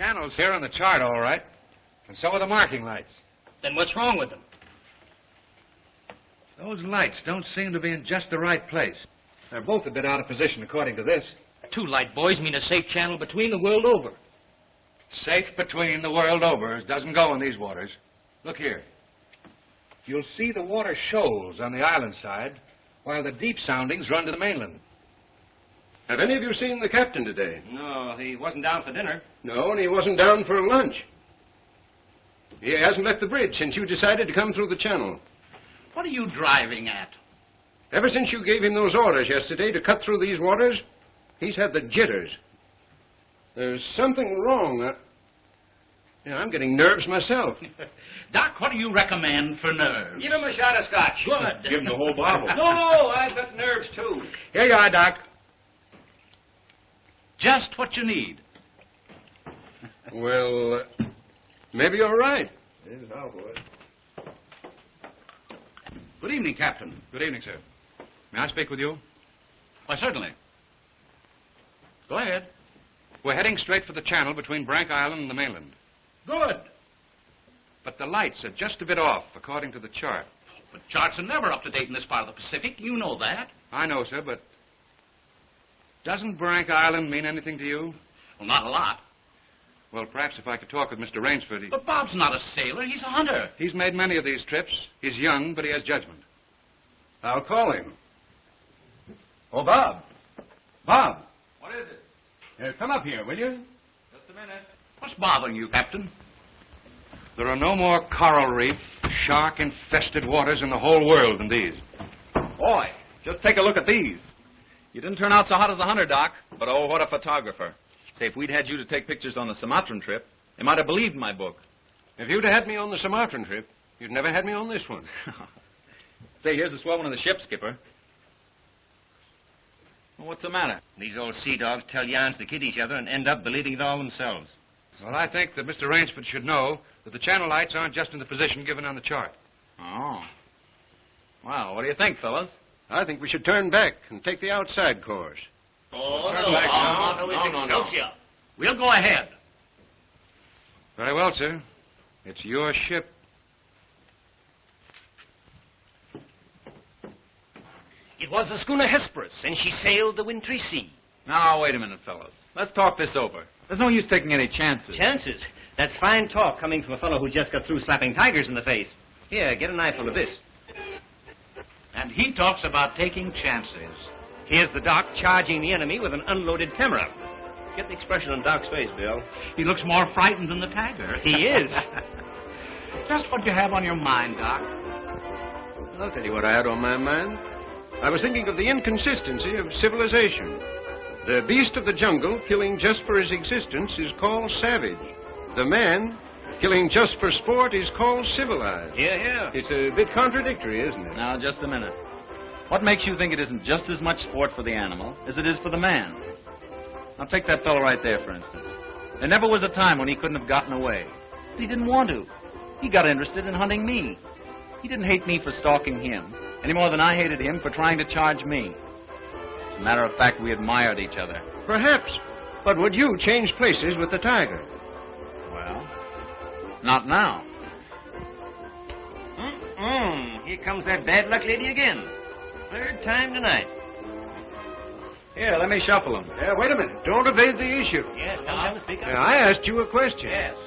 channel's here on the chart, all right. And so are the marking lights. Then what's wrong with them? Those lights don't seem to be in just the right place. They're both a bit out of position, according to this. 2 light buoys mean a safe channel between the world over. Safe between the world over doesn't go in these waters. Look here. You'll see the water shoals on the island side, while the deep soundings run to the mainland. Have any of you seen the captain today? No, he wasn't down for dinner. No, and he wasn't down for lunch. He hasn't left the bridge since you decided to come through the channel. What are you driving at? Ever since you gave him those orders yesterday to cut through these waters, he's had the jitters. There's something wrong. I'm getting nerves myself. Doc, what do you recommend for nerves? Give him a shot of scotch. Good. Give him the whole bottle. No, I've got nerves, too. Here you are, Doc. Just what you need. Well, maybe you're right. Good evening, Captain. Good evening, sir. May I speak with you? Why, certainly. Go ahead. We're heading straight for the channel between Brank Island and the mainland. Good. But the lights are just a bit off, according to the chart. But charts are never up to date in this part of the Pacific. You know that. I know, sir, but doesn't Brank Island mean anything to you? Well, not a lot. Well, perhaps if I could talk with Mr. Rainsford. But Bob's not a sailor. He's a hunter. He's made many of these trips. He's young, but he has judgment. I'll call him. Oh, Bob. Bob. What is it? Come up here, will you? Just a minute. What's bothering you, Captain? There are no more coral reef, shark-infested waters in the whole world than these. Boy, just take a look at these. You didn't turn out so hot as a hunter, Doc, but oh, what a photographer. Say, if we'd had you to take pictures on the Sumatran trip, they might have believed my book. If you'd had me on the Sumatran trip, you'd never had me on this one. Say, here's the swell one of the ship, Skipper. Well, what's the matter? These old sea dogs tell yarns to kid each other and end up believing it all themselves. Well, I think that Mr. Rainsford should know that the channel lights aren't just in the position given on the chart. Oh. Well, what do you think, fellas? I think we should turn back and take the outside course. Oh, No. We'll go ahead. Very well, sir. It's your ship. It was the schooner Hesperus, and she sailed the wintry sea. Now, wait a minute, fellas. Let's talk this over. There's no use taking any chances. Chances? That's fine talk coming from a fellow who just got through slapping tigers in the face. Here, get an eyeful of this. And he talks about taking chances. Here's the Doc charging the enemy with an unloaded camera. Get the expression on Doc's face, Bill. He looks more frightened than the tiger. He is. Just what you have on your mind, Doc. I'll tell you what I had on my mind. I was thinking of the inconsistency of civilization. The beast of the jungle, killing just for his existence, is called savage. The man, killing just for sport, is called civilized. Yeah. It's a bit contradictory, isn't it? Now, just a minute. What makes you think it isn't just as much sport for the animal as it is for the man? Now, take that fellow right there, for instance. There never was a time when he couldn't have gotten away. But he didn't want to. He got interested in hunting me. He didn't hate me for stalking him, any more than I hated him for trying to charge me. As a matter of fact, we admired each other. Perhaps. But would you change places with the tiger? Well, not now. Here comes that bad luck lady again. Third time tonight. Here, let me shuffle him. Wait a minute. Don't evade the issue. Yes, come on, speak up. I asked you a question. Yes.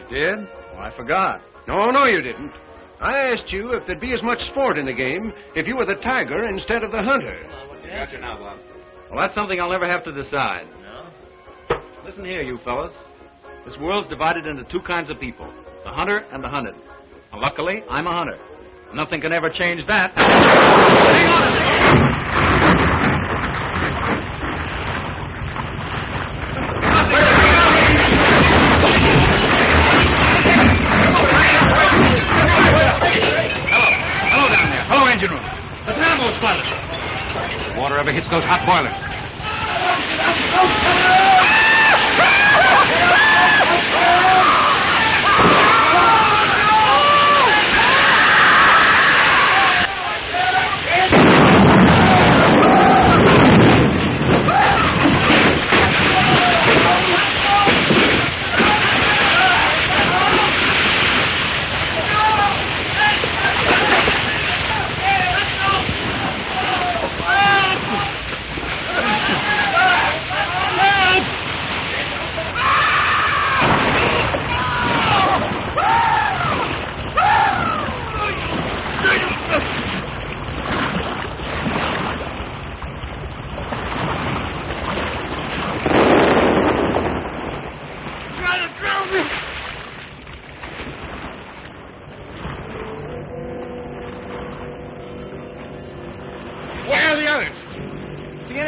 You did? Well, I forgot. No, you didn't. I asked you if there'd be as much sport in the game if you were the tiger instead of the hunter. Gotcha now, Bob. Well, that's something I'll never have to decide. No? Listen here, you fellas. This world's divided into 2 kinds of people, the hunter and the hunted. Well, luckily, I'm a hunter. Nothing can ever change that. Hang on a second! Hello down there. Hello, engine room. The thermo's flooded. If the water ever hits those hot boilers.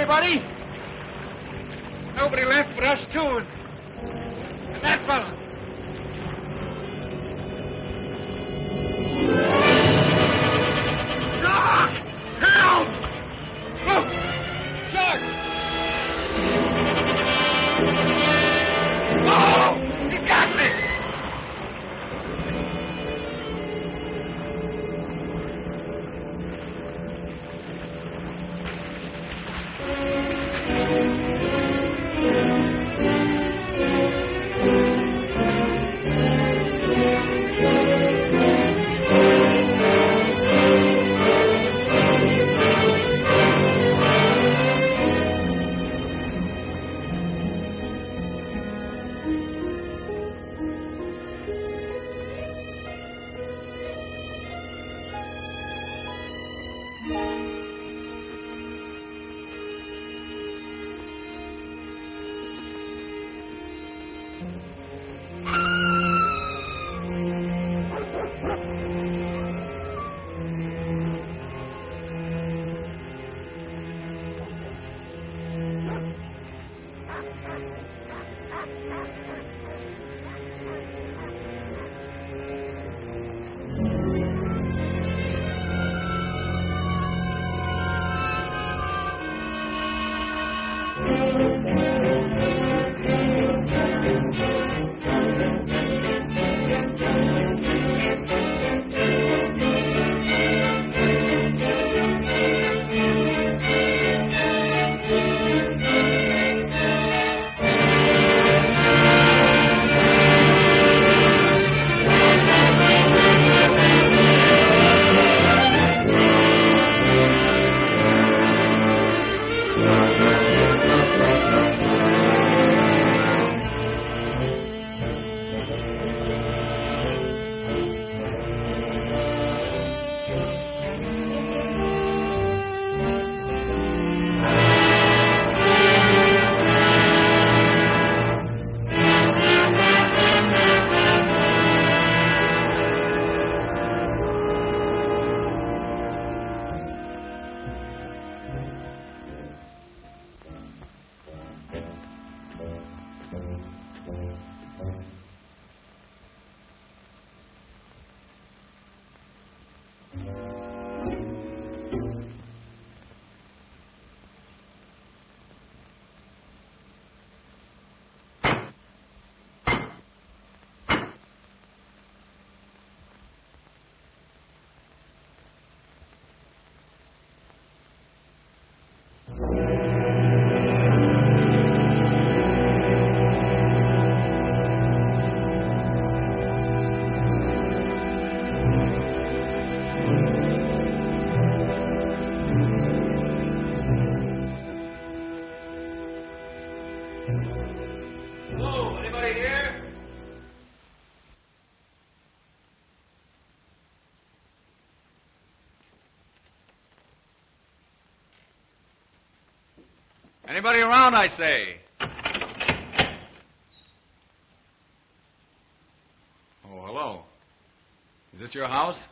anybody? Nobody left but us two and that fellow. Doc! Help! Look! Shark! Oh! He got me! Hello, anybody here? Anybody around, I say? Oh, hello. Is this your house?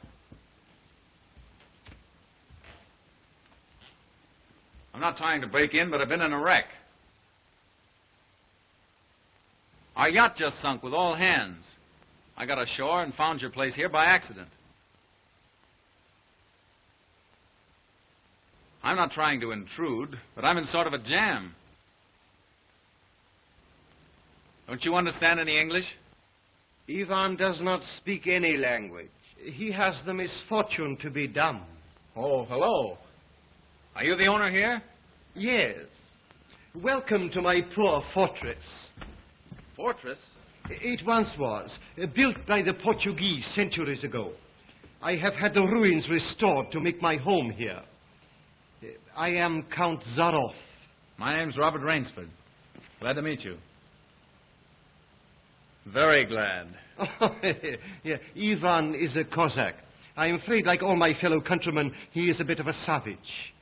I'm not trying to break in, but I've been in a wreck. Our yacht just sunk with all hands. I got ashore and found your place here by accident. I'm not trying to intrude, but I'm in sort of a jam. Don't you understand any English? Ivan does not speak any language. He has the misfortune to be dumb. Oh, hello. Are you the owner here? Yes. Welcome to my poor fortress. Fortress? It once was, built by the Portuguese centuries ago. I have had the ruins restored to make my home here. I am Count Zaroff. My name's Robert Rainsford. Glad to meet you. Very glad. Yeah, Ivan is a Cossack. I'm afraid, like all my fellow countrymen, he is a bit of a savage.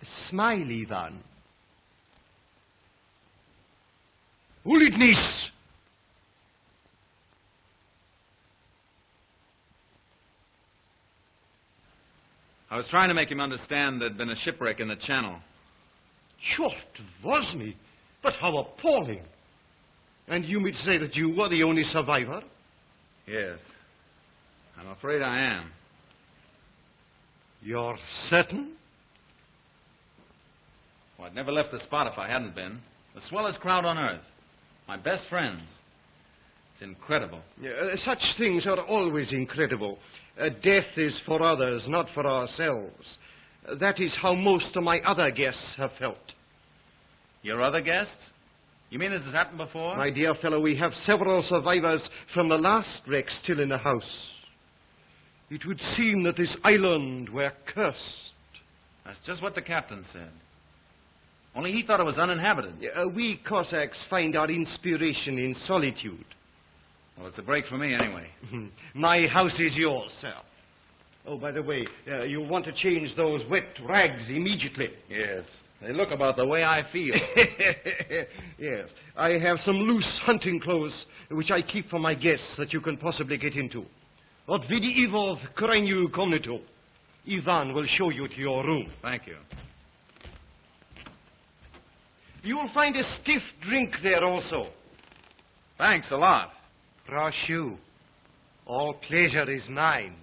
Smile, Ivan. Ulitnis! I was trying to make him understand there'd been a shipwreck in the channel. Chort was me. But how appalling. And you mean to say that you were the only survivor? Yes. I'm afraid I am. You're certain? Well, I'd never left the spot if I hadn't been. The swellest crowd on earth. My best friends. It's incredible. Such things are always incredible. Death is for others, not for ourselves. That is how most of my other guests have felt. Your other guests? You mean this has happened before? My dear fellow, we have several survivors from the last wreck still in the house. It would seem that this island were cursed. That's just what the captain said. Only he thought it was uninhabited. We Cossacks find our inspiration in solitude. Well, it's a break for me anyway. My house is yours, sir. Oh, by the way, you'll want to change those wet rags immediately. Yes. They look about the way I feel. Yes. I have some loose hunting clothes which I keep for my guests that you can possibly get into. Od vidi Ivo v krajnju komnatu. Ivan will show you to your room. Thank you. You'll find a stiff drink there also. Thanks a lot. Proszę. All pleasure is mine.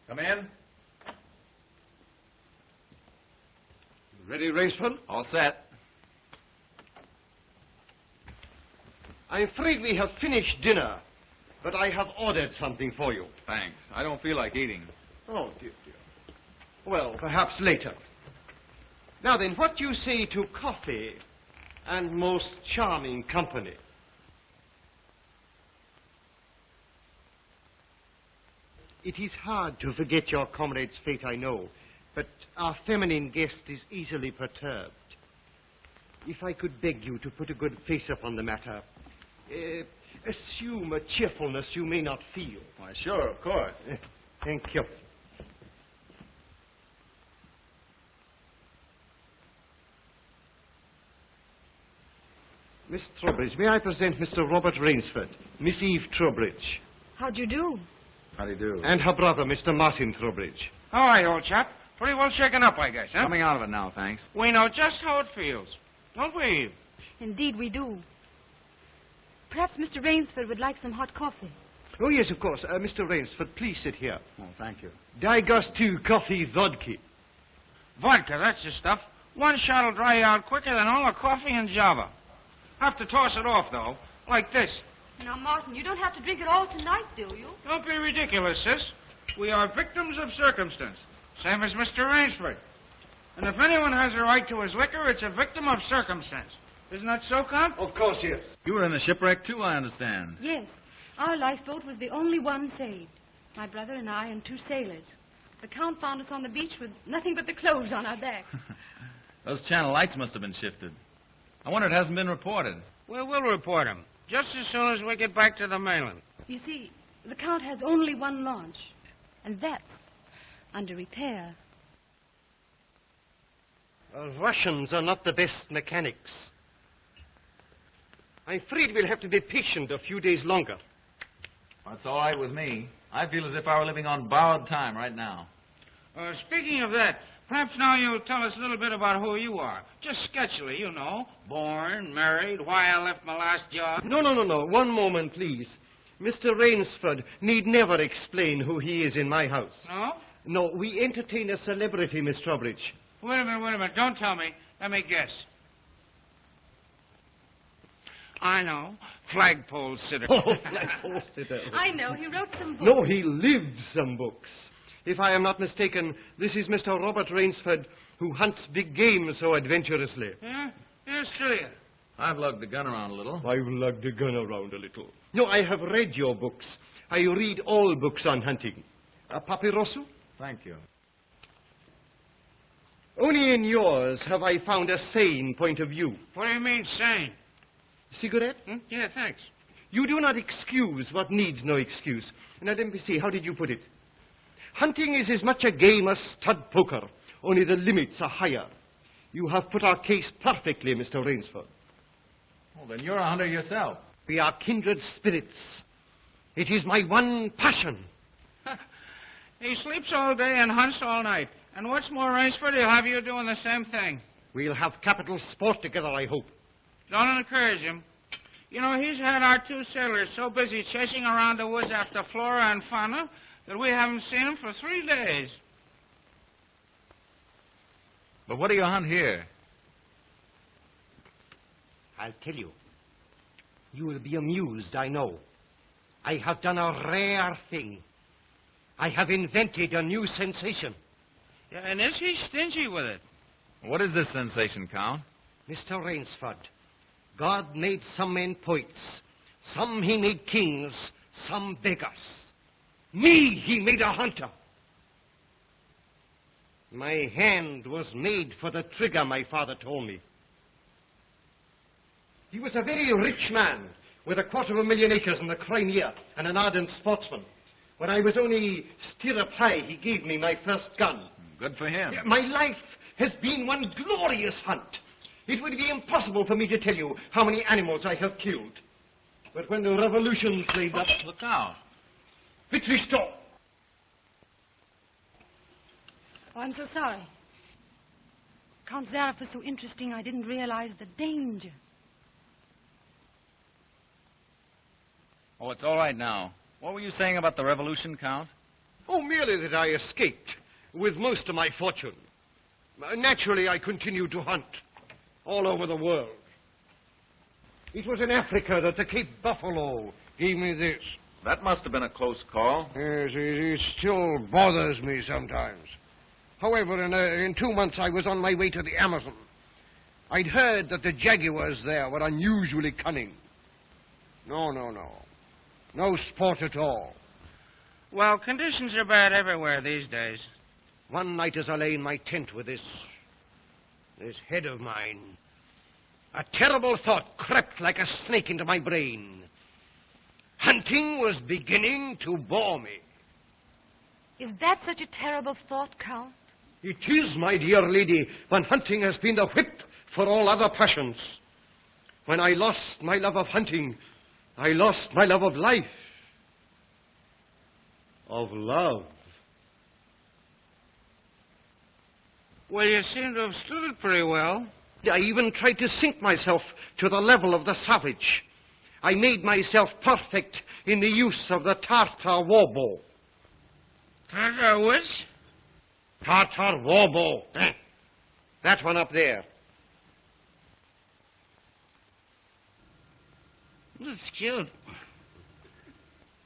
Come in. Ready, Rainsford? All set. I'm afraid we have finished dinner, but I have ordered something for you. Thanks. I don't feel like eating. Oh, dear, dear. Well, perhaps later. Now then, what do you say to coffee and most charming company? It is hard to forget your comrade's fate, I know, but our feminine guest is easily perturbed. If I could beg you to put a good face upon the matter, assume a cheerfulness you may not feel. Why, sure, of course. Thank you. Miss Trowbridge, may I present Mr. Robert Rainsford, Miss Eve Trowbridge, How'd you do? How do you do? and her brother, Mr. Martin Trowbridge. All right, old chap. Pretty well shaken up, I guess, huh? Coming out of it now, thanks. We know just how it feels. Don't we, Eve? Indeed, we do. Perhaps Mr. Rainsford would like some hot coffee. Oh, yes, of course. Mr. Rainsford, please sit here. Oh, thank you. Digostu coffee vodka. Vodka, that's the stuff. One shot'll dry you out quicker than all the coffee in Java. Have to toss it off, though, like this. Now, Martin, you don't have to drink it all tonight, do you? Don't be ridiculous, sis. We are victims of circumstance, same as Mr. Rainsford. And if anyone has a right to his liquor, it's a victim of circumstance. Isn't that so, Count? Of course, yes. You were in the shipwreck, too, I understand. Yes. Our lifeboat was the only one saved. My brother and I and 2 sailors. The Count found us on the beach with nothing but the clothes on our backs. Those channel lights must have been shifted. I wonder it hasn't been reported. Well, we'll report him, just as soon as we get back to the mainland. You see, the Count has only one launch, and that's under repair. Russians are not the best mechanics. I'm afraid we'll have to be patient a few days longer. That's all right with me. I feel as if I were living on borrowed time right now. Speaking of that, perhaps now you'll tell us a little bit about who you are. Just sketchily, you know. Born, married, why I left my last job. No. One moment, please. Mr. Rainsford need never explain who he is in my house. No? No, we entertain a celebrity, Miss Trowbridge. Wait a minute. Don't tell me. Let me guess. I know. Flagpole sitter. Oh, flagpole sitter. I know. He wrote some books. No, he lived some books. If I am not mistaken, this is Mr. Robert Rainsford, who hunts big game so adventurously. Yeah? Yes, still here. I've lugged the gun around a little. I've lugged the gun around a little. No, I have read your books. I read all books on hunting. Papirosu? Thank you. Only in yours have I found a sane point of view. What do you mean, sane? Cigarette? Yeah, thanks. You do not excuse what needs no excuse. Now, let me see, how did you put it? Hunting is as much a game as stud poker, only the limits are higher. You have put our case perfectly, Mr. Rainsford. Well, then you're a hunter yourself. We are kindred spirits. It is my one passion. He sleeps all day and hunts all night. And what's more, Rainsford, he'll have you doing the same thing. We'll have capital sport together, I hope. Don't encourage him. You know, he's had our 2 sailors so busy chasing around the woods after flora and fauna that we haven't seen him for 3 days. But what do you hunt here? I'll tell you. You will be amused, I know. I have done a rare thing. I have invented a new sensation. Yeah, and is he stingy with it? What is this sensation, Count? Mr. Rainsford, God made some men poets. Some he made kings, some beggars. Me he made a hunter. My hand was made for the trigger, my father told me. He was a very rich man with 250,000 acres in the Crimea and an ardent sportsman. When I was only stirrup high, he gave me my first gun. Good for him. My life has been one glorious hunt. It would be impossible for me to tell you how many animals I have killed. But when the revolution flamed up... Look out. Victory stop! Oh, I'm so sorry. Count Zaroff was so interesting, I didn't realize the danger. Oh, it's all right now. What were you saying about the revolution, Count? Oh, merely that I escaped with most of my fortune. Naturally, I continued to hunt all over the world. It was in Africa that the Cape Buffalo gave me this. That must have been a close call. Yes, it still bothers me sometimes. However, in 2 months I was on my way to the Amazon. I'd heard that the jaguars there were unusually cunning. No. No sport at all. Well, conditions are bad everywhere these days. One night as I lay in my tent with this head of mine, a terrible thought crept like a snake into my brain. Hunting was beginning to bore me. Is that such a terrible thought, Count? It is, my dear lady, when hunting has been the whip for all other passions. When I lost my love of hunting, I lost my love of life. Of love. Well, you seem to have stood it pretty well. I even tried to sink myself to the level of the savage. I made myself perfect in the use of the Tartar war bow. Tartar which? Tartar war bow. That one up there. That's cute.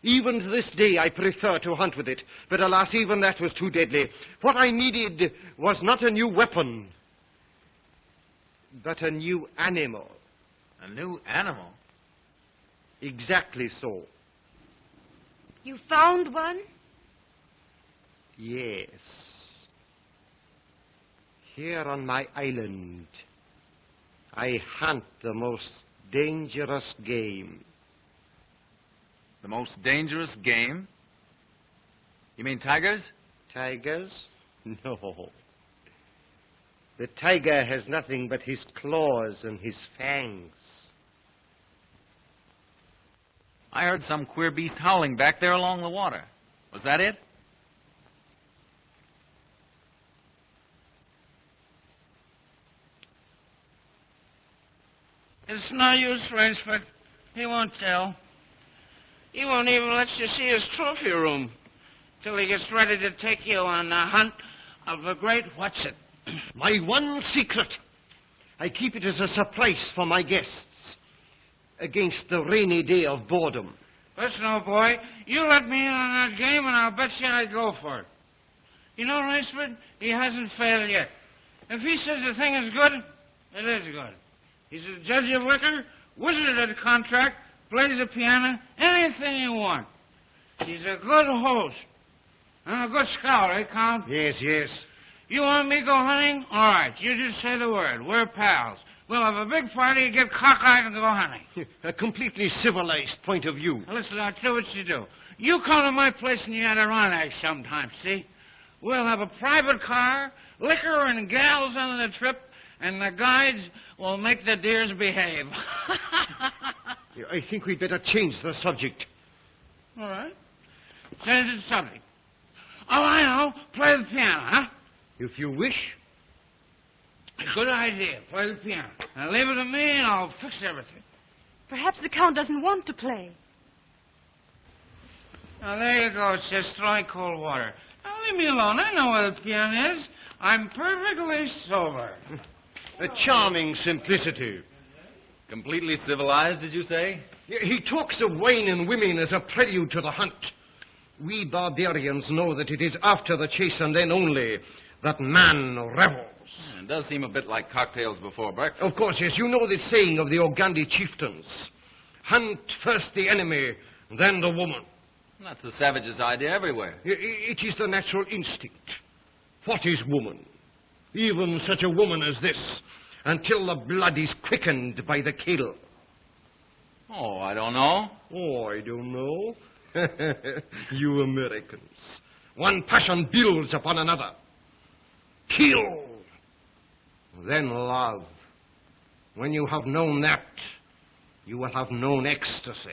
Even to this day, I prefer to hunt with it. But alas, even that was too deadly. What I needed was not a new weapon, but a new animal. A new animal? Exactly so. You found one? Yes. Here on my island, I hunt the most dangerous game. The most dangerous game? You mean tigers? Tigers? No. The tiger has nothing but his claws and his fangs. I heard some queer beast howling back there along the water. Was that it? It's no use, Rainsford. He won't tell. He won't even let you see his trophy room till he gets ready to take you on the hunt of the great What's-It. My one secret. I keep it as a surprise for my guests against the rainy day of boredom. Listen, old boy, you let me in on that game and I'll bet you I'd go for it. You know, Rainsford, he hasn't failed yet. If he says the thing is good, it is good. He's a judge of liquor, wizard at a contract, plays the piano, anything you want. He's a good host. And a good scout, eh, Count? Yes. You want me to go hunting? All right, you just say the word. We're pals. We'll have a big party, get cockeyed, and go hunting. A completely civilized point of view. Now, listen, I'll tell you what you do. You come to my place in the Adirondack sometime, see? We'll have a private car, liquor and gals on the trip, and the guides will make the deers behave. I think we'd better change the subject. All right. Change the subject. Oh, I know. Play the piano, huh? If you wish. Good idea. Play the piano. Now leave it to me and I'll fix everything. Perhaps the Count doesn't want to play. Now there you go, sis, throwing cold water. Now leave me alone. I know where the piano is. I'm perfectly sober. A charming simplicity. Completely civilized, did you say? He talks of wine and women as a prelude to the hunt. We barbarians know that it is after the chase and then only that man revels. It does seem a bit like cocktails before breakfast. Of course, yes. You know the saying of the Ogandi chieftains. Hunt first the enemy, then the woman. That's the savage's idea everywhere. It is the natural instinct. What is woman? Even such a woman as this, until the blood is quickened by the kill. Oh, I don't know. Oh, I don't know. You Americans. One passion builds upon another. Kill. Then love. When you have known that, you will have known ecstasy.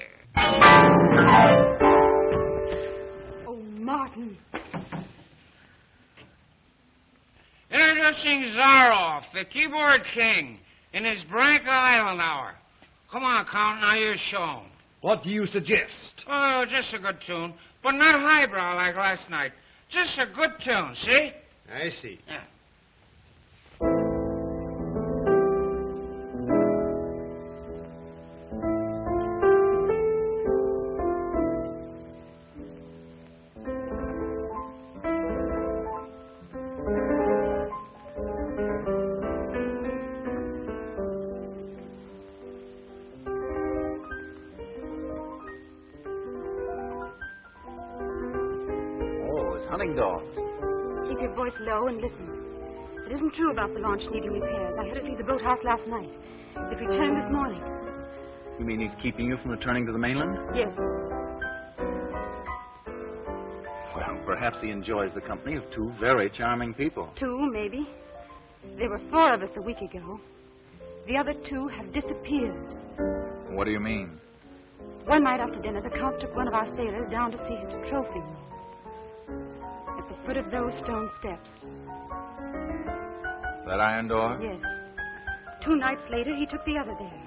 Oh, Martin. Introducing Zaroff, the keyboard king, in his Branca Island hour. Come on, Count, now you're shown. What do you suggest? Oh, just a good tune, but not highbrow like last night. Just a good tune, see? I see. Yeah. Hunting dogs. Keep your voice low and listen. It isn't true about the launch needing repairs. I had it leave the boathouse last night. It returned this morning. You mean he's keeping you from returning to the mainland? Yes. Well, perhaps he enjoys the company of two very charming people. Two, maybe. There were 4 of us a week ago. The other 2 have disappeared. What do you mean? One night after dinner, the Count took one of our sailors down to see his trophy room. At the foot of those stone steps. That iron door? Yes. 2 nights later, he took the other there.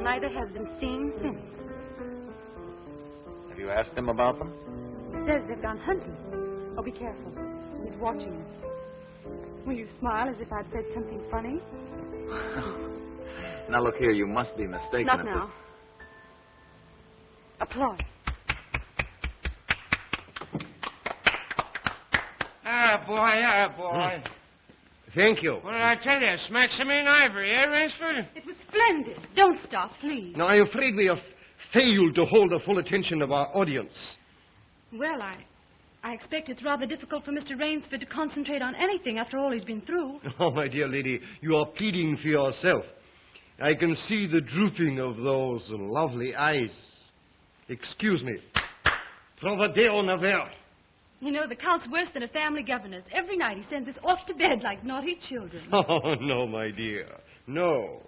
Neither has been seen since. Have you asked him about them? He says they've gone hunting. Oh, be careful. He's watching us. Will you smile as if I'd said something funny? Now, look here, you must be mistaken. Not now. Applause. Ah, boy. Thank you. What did I tell you? Smack some in ivory, eh, Rainsford? It was splendid. Don't stop, please. Now, I'm afraid we have failed to hold the full attention of our audience. Well, I expect it's rather difficult for Mr. Rainsford to concentrate on anything after all he's been through. Oh, my dear lady, you are pleading for yourself. I can see the drooping of those lovely eyes. Excuse me. Provadeo naver. You know, the Count's worse than a family governess. Every night he sends us off to bed like naughty children. Oh, no, my dear. No.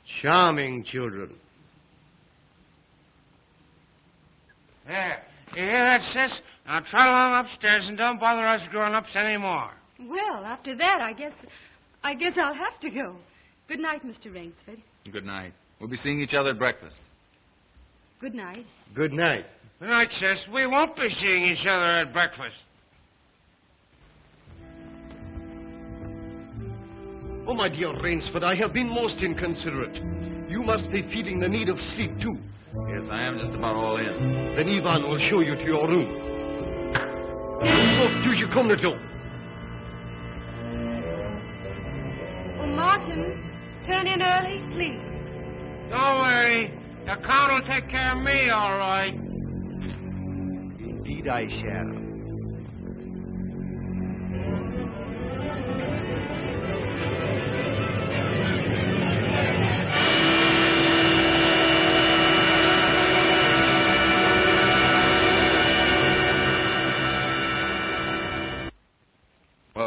Charming children. There. You hear that, sis? Now trot along upstairs and don't bother us grown-ups anymore. Well, after that, I guess I'll have to go. Good night, Mr. Rainsford. Good night. We'll be seeing each other at breakfast. Good night. Good night. Good night, sis. We won't be seeing each other at breakfast. Oh, my dear Rainsford, I have been most inconsiderate. You must be feeling the need of sleep, too. Yes, I am just about all in. Then Ivan will show you to your room. Oh, Martin, turn in early, please. Don't worry. The Count will take care of me, all right. Indeed I shall.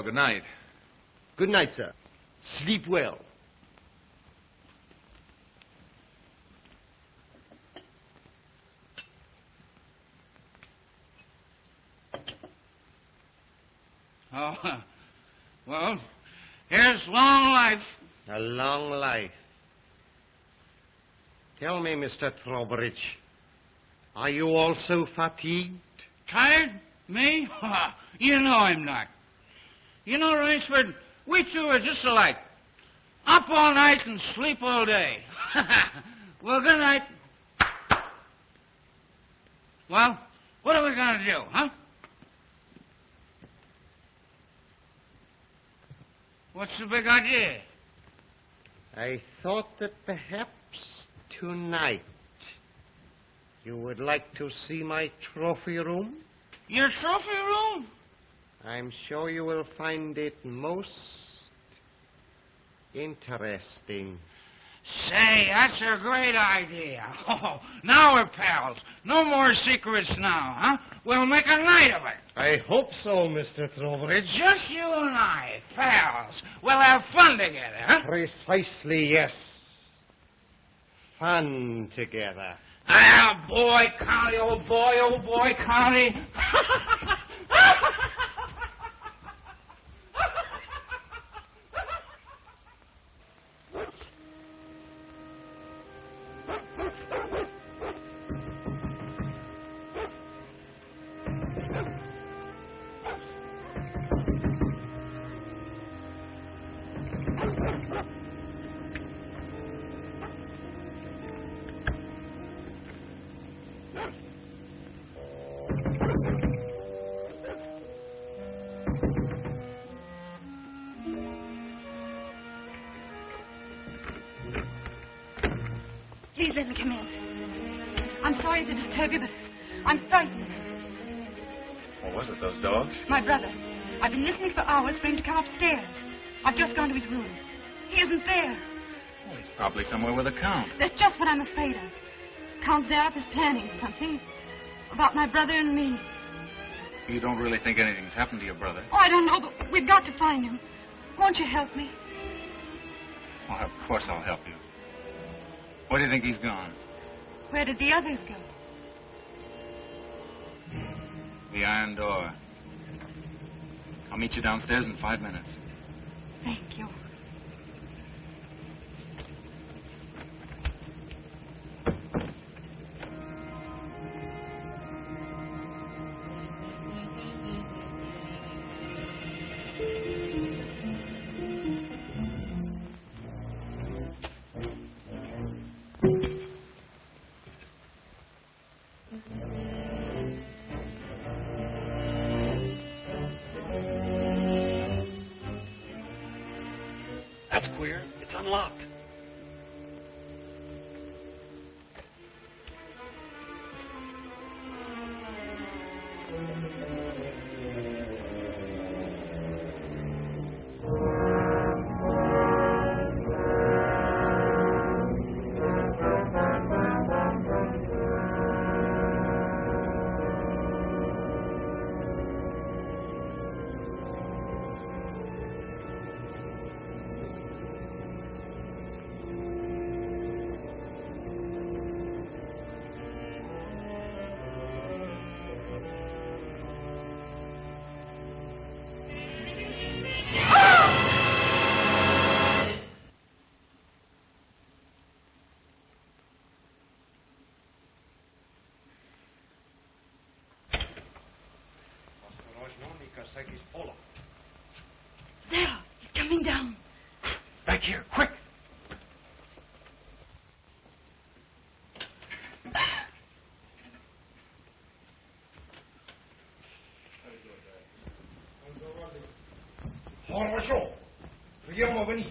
good night. Good night, sir. Sleep well. Oh, well, here's long life. A long life. Tell me, Mr. Trowbridge, are you also fatigued? Tired? Me? You know I'm not. You know, Rainsford, we two are just alike. Up all night and sleep all day. Well, good night. Well, what are we going to do, huh? What's the big idea? I thought that perhaps tonight you would like to see my trophy room. Your trophy room? I'm sure you will find it most interesting. Say, that's a great idea. Oh, now we're pals. No more secrets now, huh? We'll make a night of it. I hope so, Mr. Trowbridge. Just you and I, pals. We'll have fun together, huh? Precisely, yes. Fun together. Ah, boy, County, old boy, County. Please let me come in. I'm sorry to disturb you, but I'm frightened. What was it, those dogs? My brother. I've been listening for hours for him to come upstairs. I've just gone to his room. He isn't there. Well, he's probably somewhere with the Count. That's just what I'm afraid of. Count Zaroff is planning something about my brother and me. You don't really think anything's happened to your brother? Oh, I don't know, but we've got to find him. Won't you help me? Well, of course I'll help you. Where do you think he's gone? Where did the others go? The iron door. I'll meet you downstairs in 5 minutes. Thank you. That's queer. It's unlocked. Zaroff, he's coming down. Back here, quick. Хорошо. Приема вниз.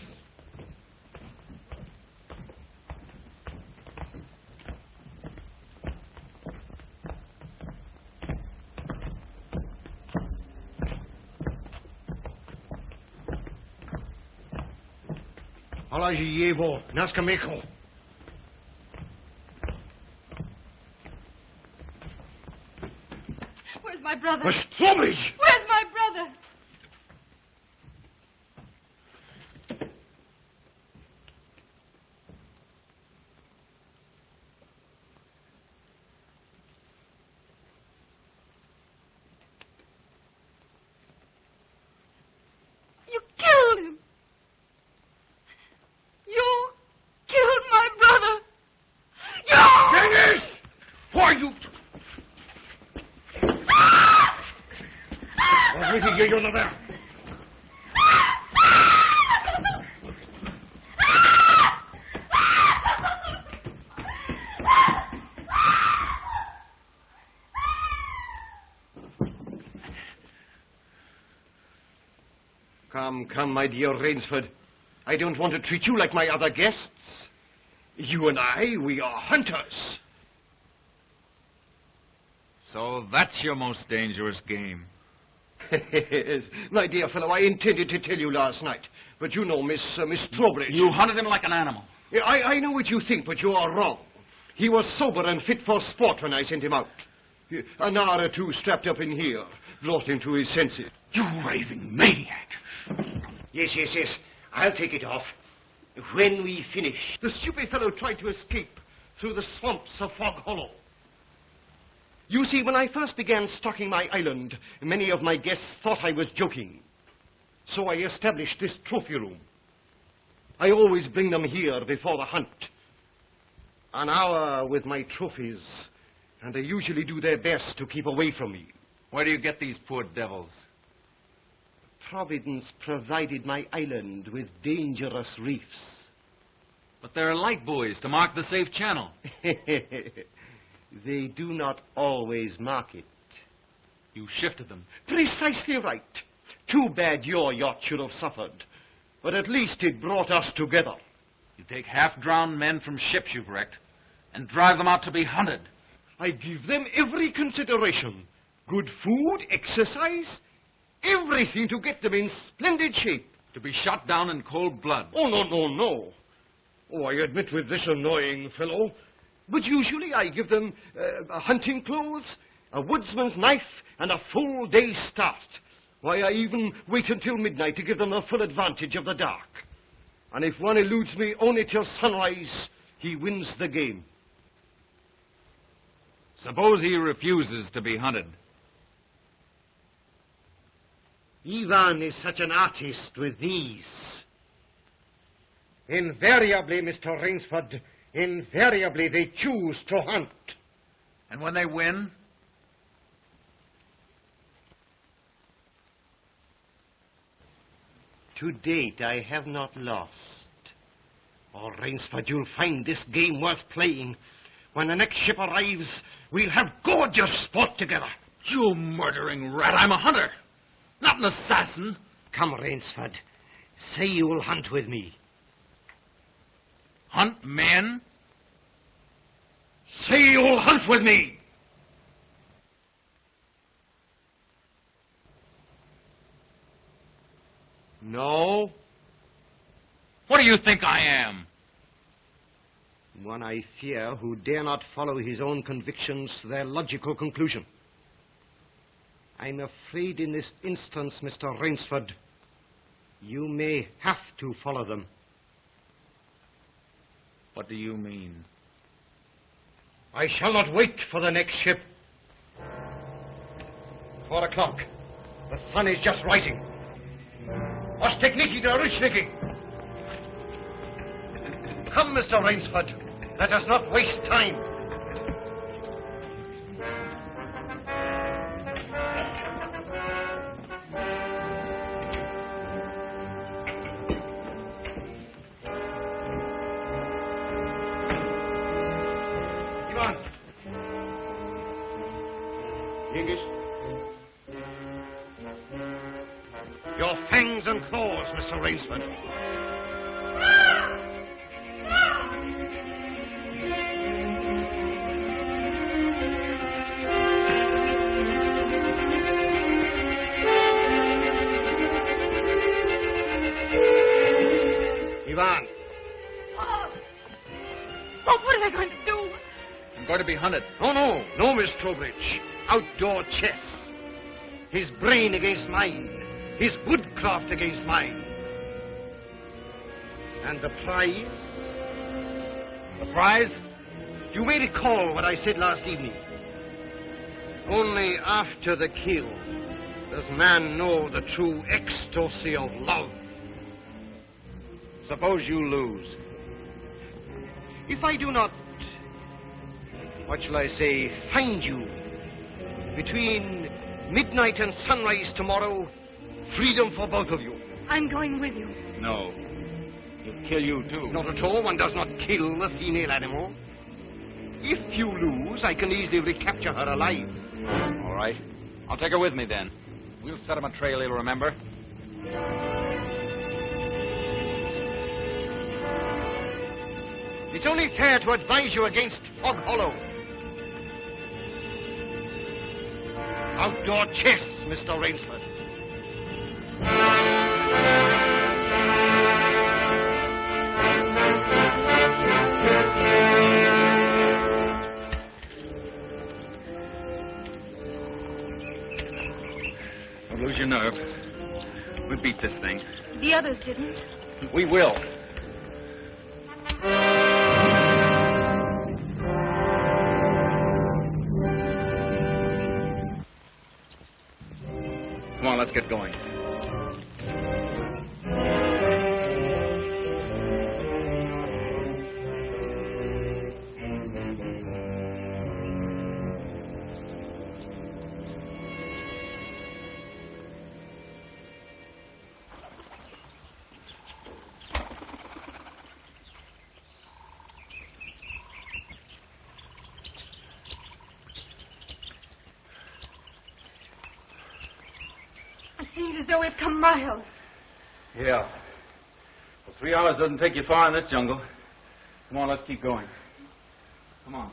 Положи его на скамейку. Where's my brother? Trowbridge! Where's my brother? Was will hier, Jonathan? Come, my dear Rainsford. I don't want to treat you like my other guests. You and I, we are hunters. So that's your most dangerous game. Yes, my dear fellow, I intended to tell you last night. But you know, Miss Trowbridge. You hunted him like an animal. Yeah, I know what you think, but you are wrong. He was sober and fit for sport when I sent him out. An hour or two strapped up in here, lost him to his senses. You raving maniac! Yes. I'll take it off. When we finish. The stupid fellow tried to escape through the swamps of Fog Hollow. You see, when I first began stocking my island, many of my guests thought I was joking. So I established this trophy room. I always bring them here before the hunt. An hour with my trophies, and they usually do their best to keep away from me. Where do you get these poor devils? Providence provided my island with dangerous reefs. But there are light buoys to mark the safe channel. They do not always mark it. You shifted them. Precisely right. Too bad your yacht should have suffered. But at least it brought us together. You take half-drowned men from ships you've wrecked and drive them out to be hunted. I give them every consideration. Good food, exercise, everything to get them in splendid shape. To be shot down in cold blood. Oh, no. Oh, I admit with this annoying fellow. But usually I give them hunting clothes, a woodsman's knife, and a full day's start. Why, I even wait until midnight to give them a full advantage of the dark. And if one eludes me only till sunrise, he wins the game. Suppose he refuses to be hunted. Ivan is such an artist with these. Invariably, Mr. Rainsford, invariably they choose to hunt. And when they win? To date, I have not lost. Oh, Rainsford, you'll find this game worth playing. When the next ship arrives, we'll have gorgeous sport together. You murdering rat, I'm a hunter, not an assassin. Come, Rainsford. Say you will hunt with me. Hunt men? Say you will hunt with me. No. What do you think I am? One I fear who dare not follow his own convictions to their logical conclusion. I'm afraid in this instance, Mr. Rainsford, you may have to follow them. What do you mean? I shall not wait for the next ship. 4 o'clock. The sun is just rising. Ostekniki der Rushniki. Come, Mr. Rainsford. Let us not waste time. Ivan. Hingis. Your fangs and claws, Mr. Rainsford. Ivan. Oh, what are they going to do? I'm going to be hunted. No, Miss Trowbridge. Outdoor chess. His brain against mine. His woodcraft against mine. And the prize? The prize? You may recall what I said last evening. Only after the kill does man know the true ecstasy of love. Suppose you lose. If I do not, what shall I say, find you between Midnight and sunrise tomorrow, freedom for both of you. I'm going with you. No. He'll kill you, too. Not at all. One does not kill a female animal. If you lose, I can easily recapture her alive. All right. I'll take her with me, then. We'll set him a trail he'll remember. It's only fair to advise you against Fog Hollow. Outdoor chess, Mr. Rainsford. Don't lose your nerve. We'll beat this thing. The others didn't. We will. Come on, let's get going. It seems as though we've come miles. Yeah. Well, 3 hours doesn't take you far in this jungle. Come on, let's keep going. Come on.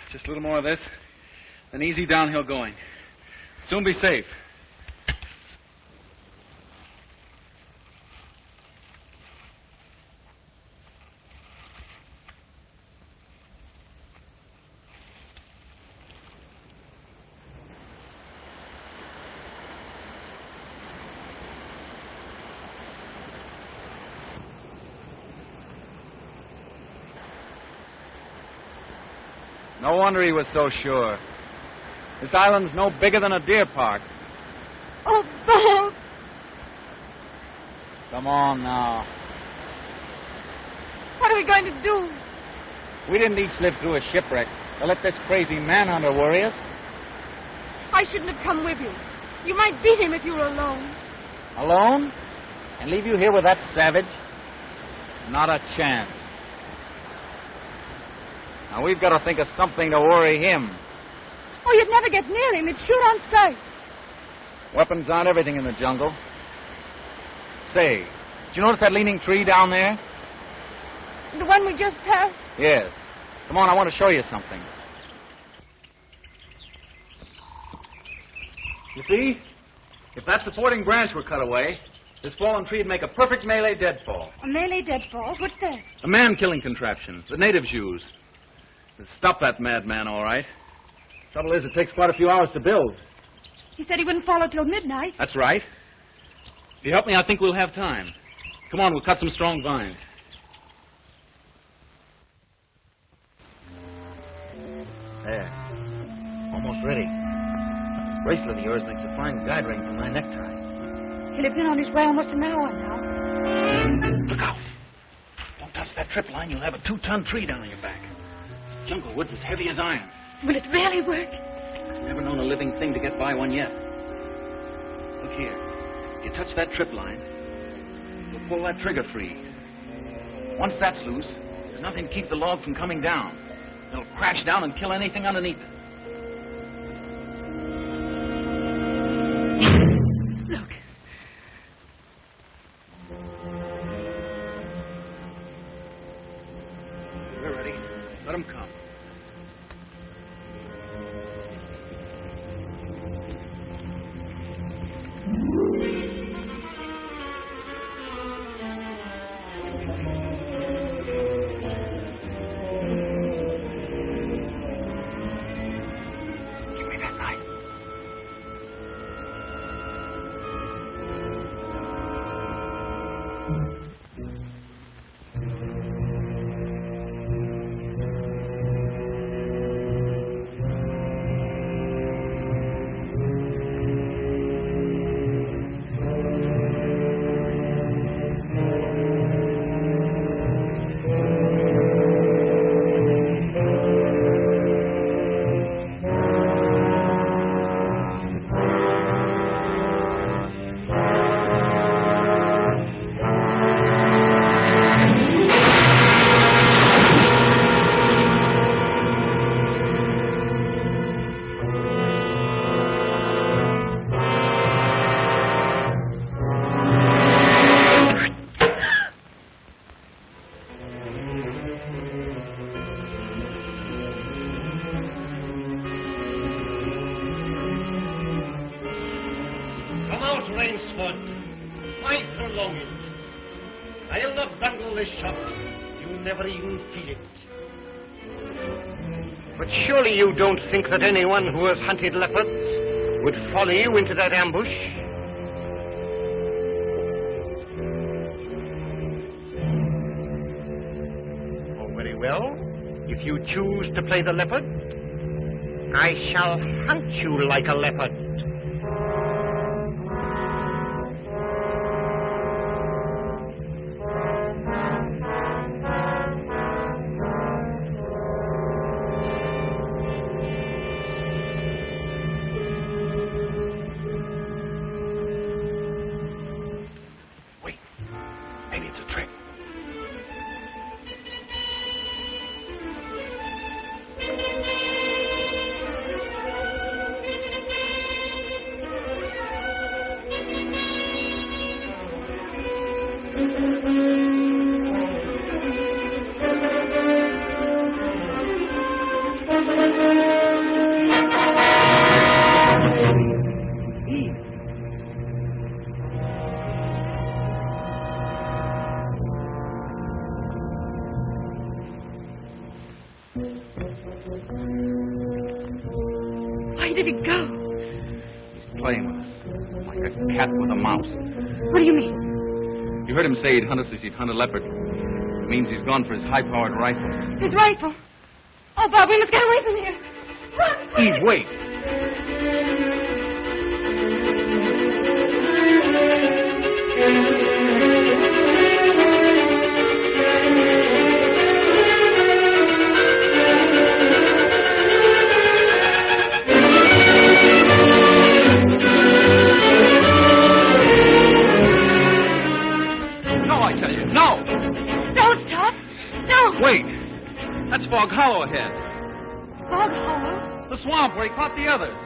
Just a little more of this, then easy downhill going. Soon be safe. No wonder he was so sure. This island's no bigger than a deer park. Oh, Bob! Come on now. What are we going to do? We didn't each live through a shipwreck to let this crazy manhunter worry us. I shouldn't have come with you. You might beat him if you were alone. Alone? And leave you here with that savage? Not a chance. Now, we've got to think of something to worry him. Oh, you'd never get near him. He'd shoot on sight. Weapons aren't everything in the jungle. Say, did you notice that leaning tree down there? The one we just passed? Yes. Come on, I want to show you something. You see? If that supporting branch were cut away, this fallen tree would make a perfect Malay deadfall. A Malay deadfall? What's that? A man-killing contraption the natives use. It'll stop that madman, all right. Trouble is, it takes quite a few hours to build. He said he wouldn't follow till midnight. That's right. If you help me, I think we'll have time. Come on, we'll cut some strong vines. There. Almost ready. This bracelet of yours makes a fine guide ring for my necktie. He'll have been on his way almost an hour now. Look out. Don't touch that trip line. You'll have a 2-ton tree down on your back. Jungle wood's as heavy as iron. Will it really work? I've never known a living thing to get by one yet. Look here. You touch that trip line, you'll pull that trigger free. Once that's loose, there's nothing to keep the log from coming down. It'll crash down and kill anything underneath it. Look. We're ready. Let them come. Give me that knife. harmless shot. You never even feel it. But surely you don't think that anyone who has hunted leopards would follow you into that ambush? Oh, very well. If you choose to play the leopard, I shall hunt you like a leopard. Maybe it's a trick. Where did he go? He's playing with us, like a cat with a mouse. What do you mean? You heard him say he'd hunt us as he'd hunt a leopard. It means he's gone for his high-powered rifle. His rifle. Oh, Bob, we must get away from here. Run, quick. Eve, wait. No, I tell you, no! Don't stop. No. Wait! That's Fog Hollow ahead. Fog Hollow? The swamp where he caught the others.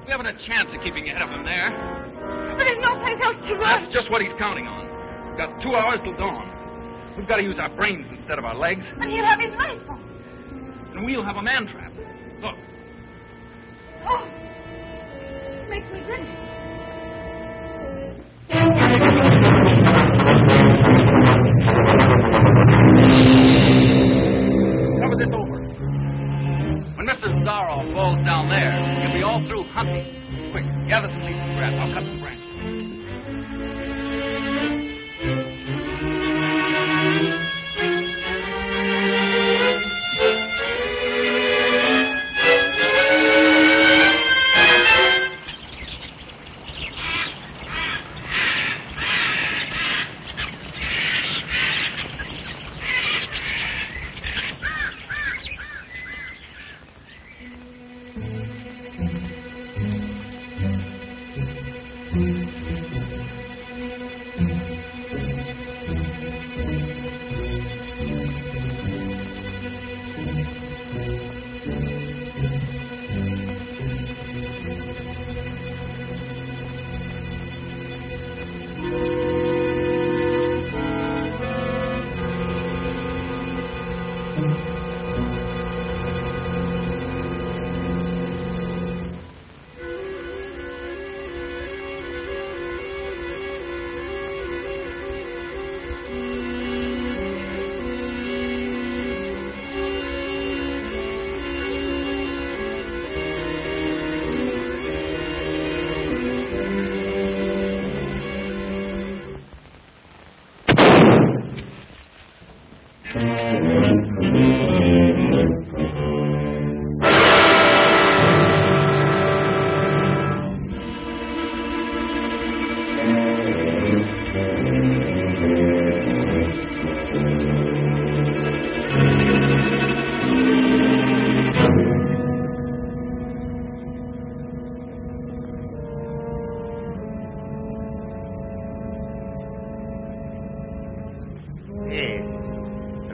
We haven't a chance of keeping ahead of him there. But there's no place else to run. That's just what he's counting on. We've got 2 hours till dawn. We've got to use our brains instead of our legs. And he'll have his rifle. And we'll have a man trap. Look. Oh. Makes me dizzy. Cover this over. When Mr. Zarrow falls down there, he'll be all through hunting. Quick, gather some leaves and grass. I'll cut some branches.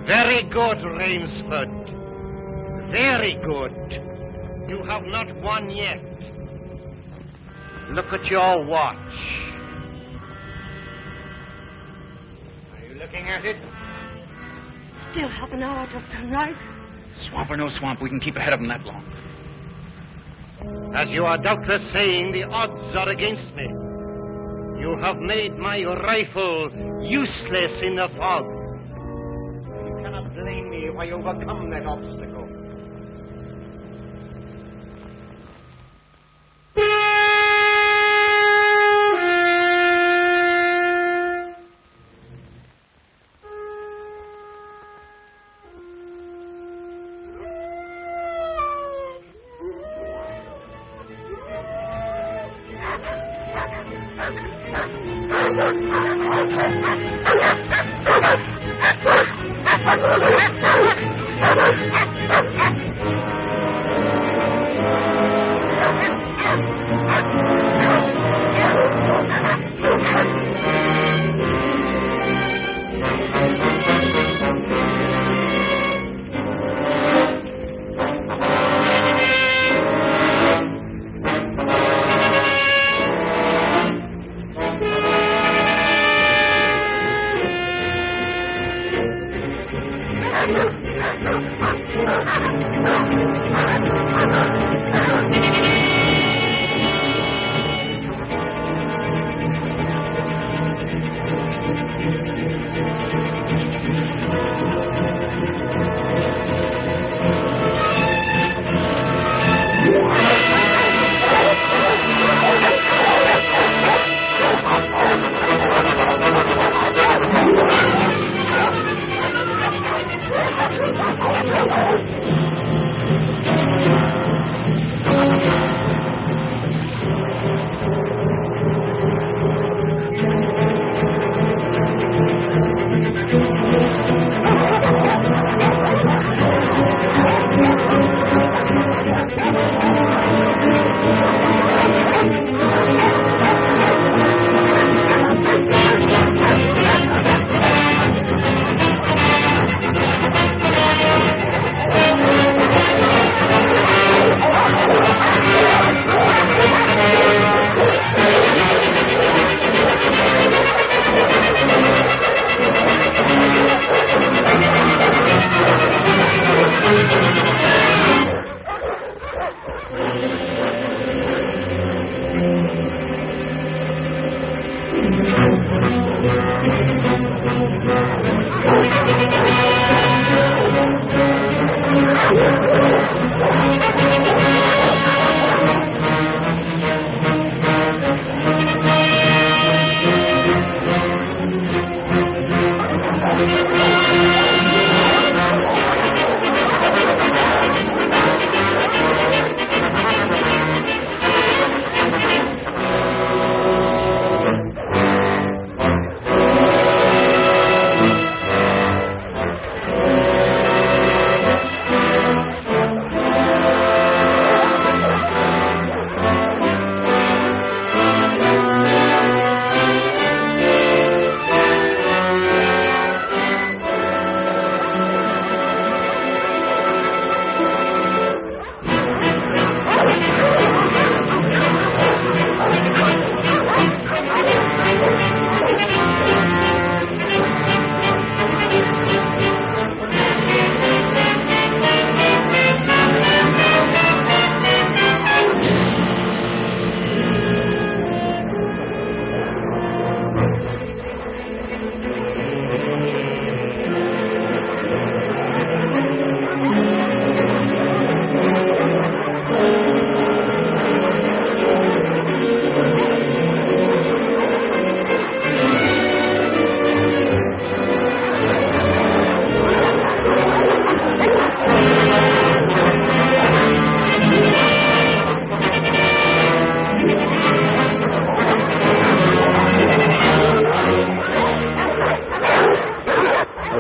Very good, Rainsford. Very good. You have not won yet. Look at your watch. Are you looking at it? Still half an hour till sunrise. Swamp or no swamp, we can keep ahead of him that long. As you are doubtless saying, the odds are against me. You have made my rifle useless in the fog. explain me why you overcome that obstacle.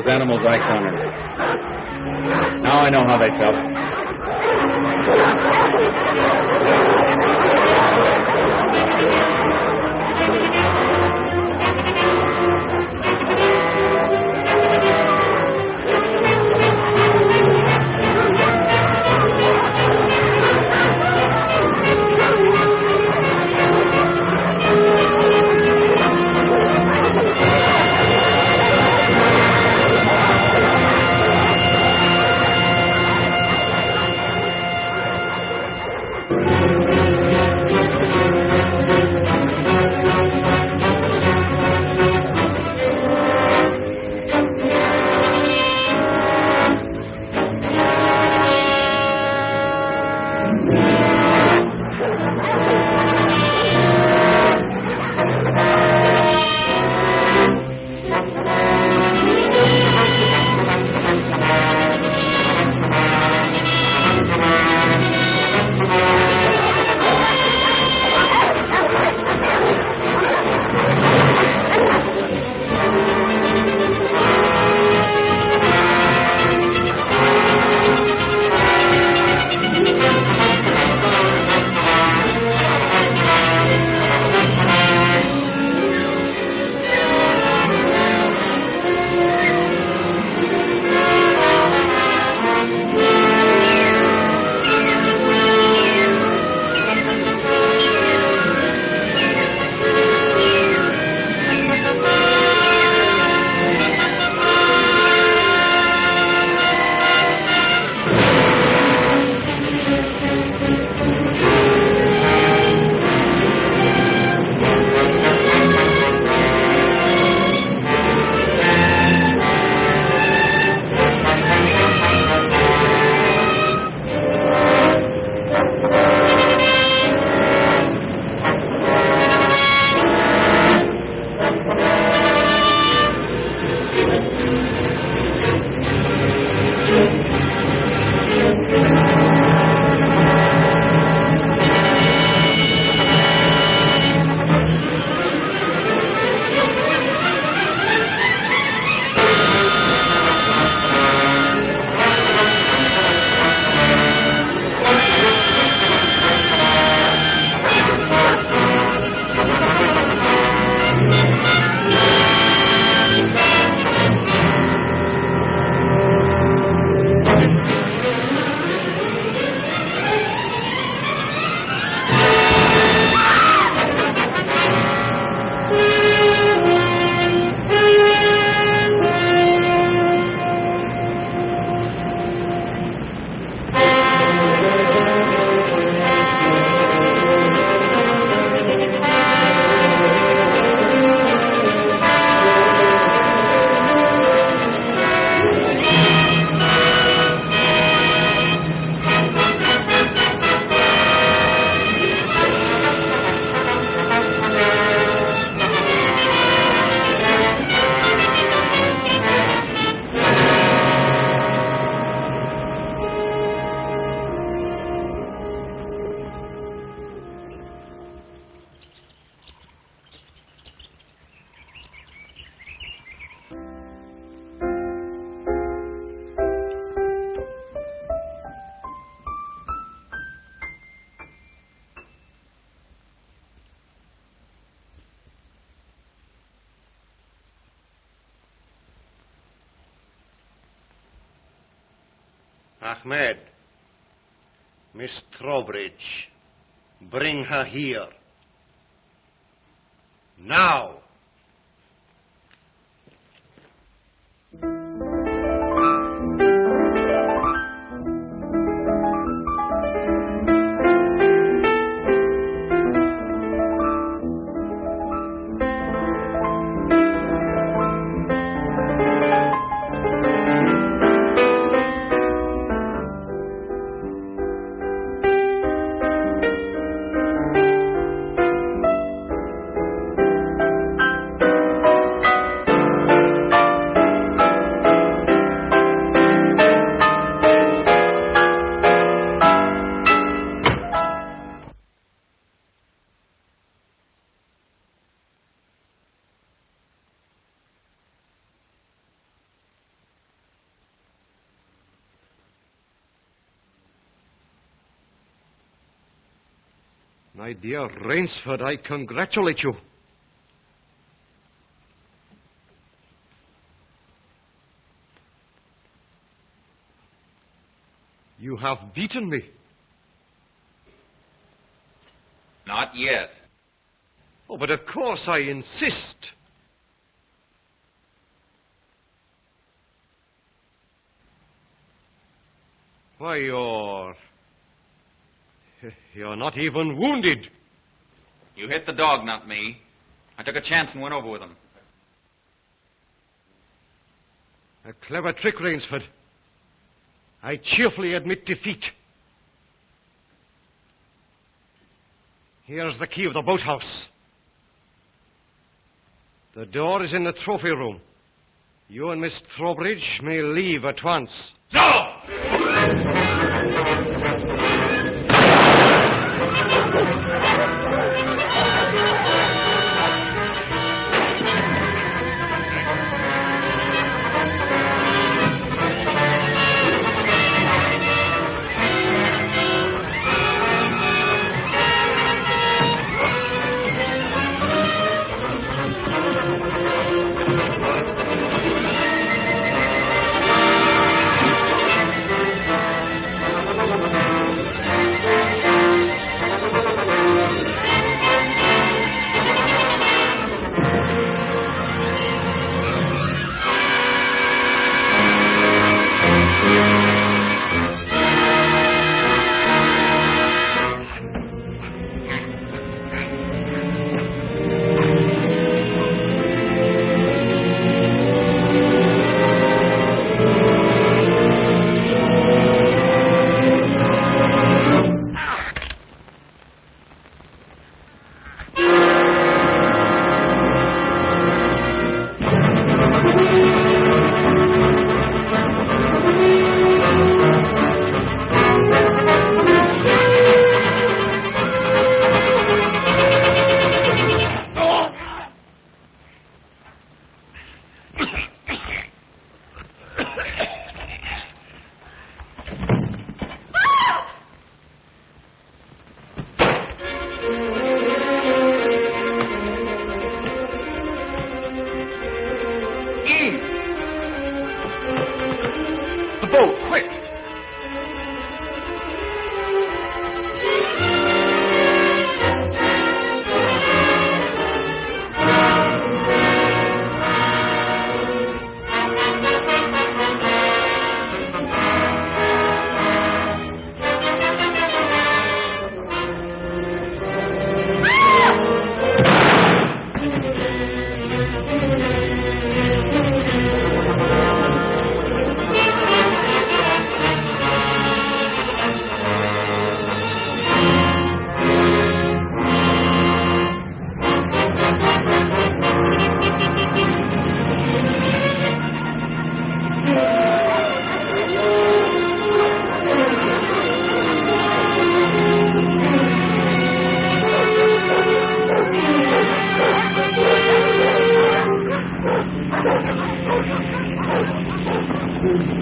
Animals I cornered. Now I know how they felt. Ahmed, Miss Trowbridge, bring her here. Now. My dear Rainsford, I congratulate you. You have beaten me. Not yet. Oh, but of course I insist. Why, you're not even wounded. You hit the dog, not me. I took a chance and went over with him. A clever trick, Rainsford. I cheerfully admit defeat. Here's the key of the boathouse. The door is in the trophy room. You and Miss Trowbridge may leave at once. No!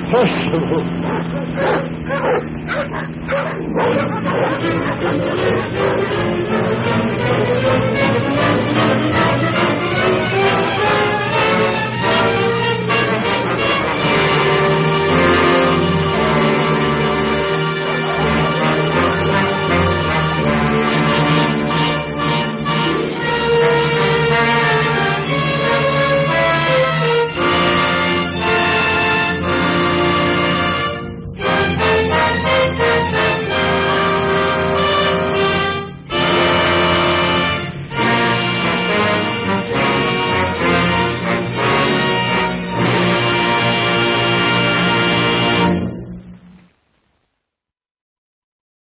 Impossible.